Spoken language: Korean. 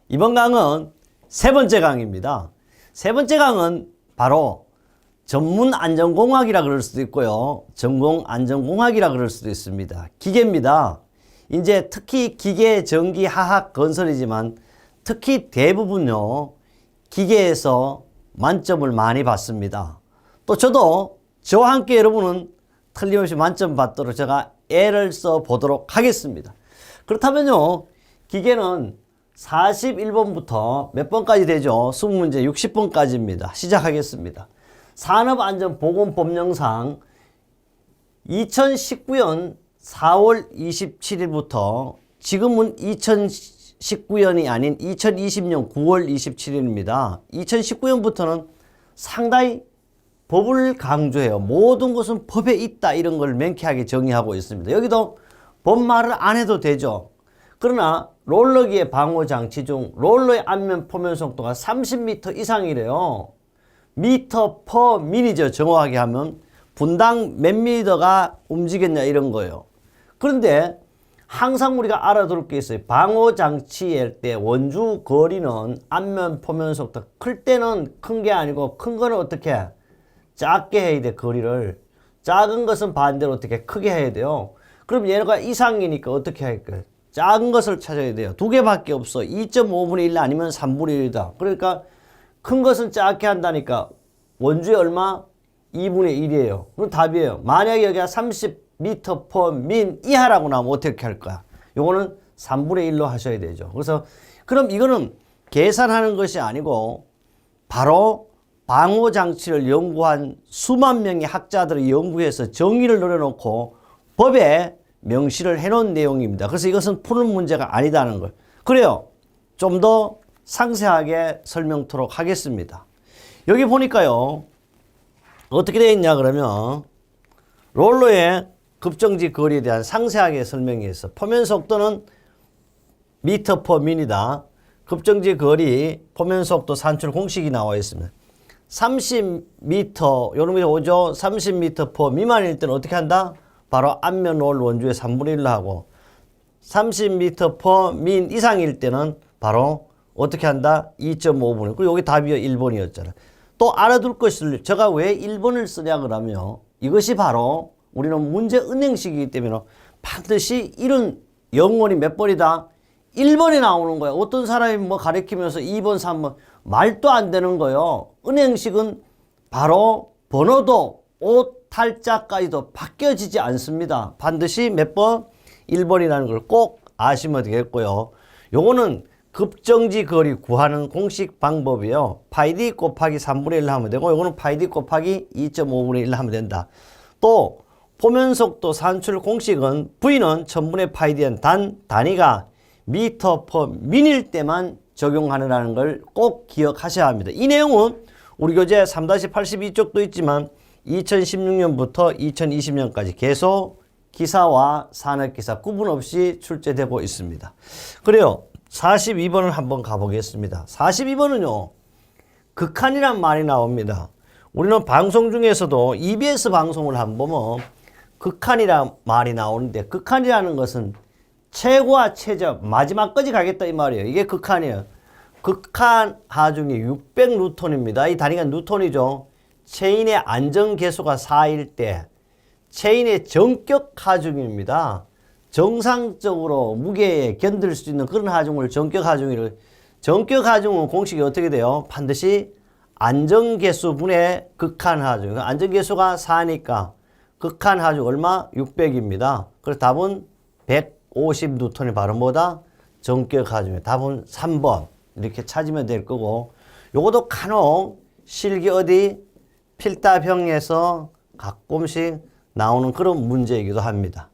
이번 강은 세 번째 강입니다. 세 번째 강은 바로 전문 안전공학이라 그럴 수도 있고요. 전공 안전공학이라 그럴 수도 있습니다. 기계입니다. 이제 특히 기계, 전기, 화학, 건설이지만 특히 대부분요, 기계에서 만점을 많이 받습니다. 또 저도 저와 함께 여러분은 틀림없이 만점 받도록 제가 애를 써 보도록 하겠습니다. 그렇다면요, 기계는 41번부터 몇 번까지 되죠? 20문제 60번까지입니다. 시작하겠습니다. 산업안전보건법령상 2019년 4월 27일부터 지금은 2019년이 아닌 2020년 9월 27일입니다. 2019년부터는 상당히 법을 강조해요. 모든 것은 법에 있다, 이런 걸 명쾌하게 정의하고 있습니다. 여기도 법 말을 안 해도 되죠. 그러나 롤러기의 방호장치 중 롤러의 앞면 포면 속도가 30m 이상이래요. 미터 퍼 민이죠. 정확하게 하면 분당 몇 미터가 움직였냐 이런 거예요. 그런데 항상 우리가 알아둘 게 있어요. 방호장치일 때 원주 거리는 앞면 포면 속도 클 때는 큰 게 아니고, 큰 거는 어떻게 해? 작게 해야 돼. 거리를 작은 것은 반대로 어떻게 크게 해야 돼요. 그럼 얘가 이상이니까 어떻게 할까요? 작은 것을 찾아야 돼요. 두 개밖에 없어. 2.5분의 1 아니면 3분의 1이다. 그러니까 큰 것은 작게 한다니까 원주에 얼마? 2분의 1이에요. 그럼 답이에요. 만약에 여기가 30m per min 이하라고 나오면 어떻게 할 거야? 요거는 3분의 1로 하셔야 되죠. 그래서 그럼 이거는 계산하는 것이 아니고 바로 방호장치를 연구한 수만 명의 학자들이 연구해서 정의를 내려놓고 법에 명시를 해놓은 내용입니다. 그래서 이것은 푸는 문제가 아니다는 걸. 그래요. 좀 더 상세하게 설명토록 하겠습니다. 여기 보니까요, 어떻게 되어 있냐 그러면 롤러의 급정지 거리에 대한 상세하게 설명이 있어. 포면 속도는 미터 퍼 민이다. 급정지 거리, 포면 속도 산출 공식이 나와 있습니다. 30m, 요런 게 오죠. 30m 퍼 미만일 때는 어떻게 한다? 바로 앞면 롤 원주의 3분의 1로 하고, 30m 퍼 민 이상일 때는 바로 어떻게 한다? 2.5분. 그리고 여기 답이 1번이었잖아. 또 알아둘 것을, 제가 왜 1번을 쓰냐 그러면 이것이 바로 우리는 문제 은행식이기 때문에 반드시 이런 영원이 몇 번이다? 1번이 나오는 거야. 어떤 사람이 뭐 가리키면서 2번, 3번 말도 안 되는 거예요. 은행식은 바로 번호도 옷 탈자까지도 바뀌어지지 않습니다. 반드시 몇 번? 1번이라는 걸 꼭 아시면 되겠고요. 요거는 급정지 거리 구하는 공식 방법이요. 파이 d 곱하기 3분의 1 하면 되고, 요거는 파이 d 곱하기 2.5분의 1 하면 된다. 또 포면 속도 산출 공식은 V는 1000분의 파이 d한 단위가 미터 퍼 민일 때만 적용하느라는 걸 꼭 기억하셔야 합니다. 이 내용은 우리 교재 3-82쪽도 있지만 2016년부터 2020년까지 계속 기사와 산업기사 구분 없이 출제되고 있습니다. 그래요. 42번을 한번 가보겠습니다. 42번은요, 극한이란 말이 나옵니다. 우리는 방송 중에서도 EBS 방송을 한번 보면 극한이란 말이 나오는데, 극한이라는 것은 최고와 최저, 마지막까지 가겠다 이 말이에요. 이게 극한이에요. 극한 하중이 600뉴턴입니다. 이 단위가 뉴턴이죠. 체인의 안전계수가 4일 때 체인의 전격 하중입니다. 정상적으로 무게에 견딜 수 있는 그런 하중을 전격 하중을, 전격 하중은 공식이 어떻게 돼요? 반드시 안전계수분의 극한 하중. 안전계수가 4니까 극한 하중 얼마? 600입니다. 그래서 답은 150뉴턴이 바로 뭐다? 전격 하중이에요. 답은 3번 이렇게 찾으면 될 거고, 요것도 간혹 실기 어디 필답형에서 가끔씩 나오는 그런 문제이기도 합니다.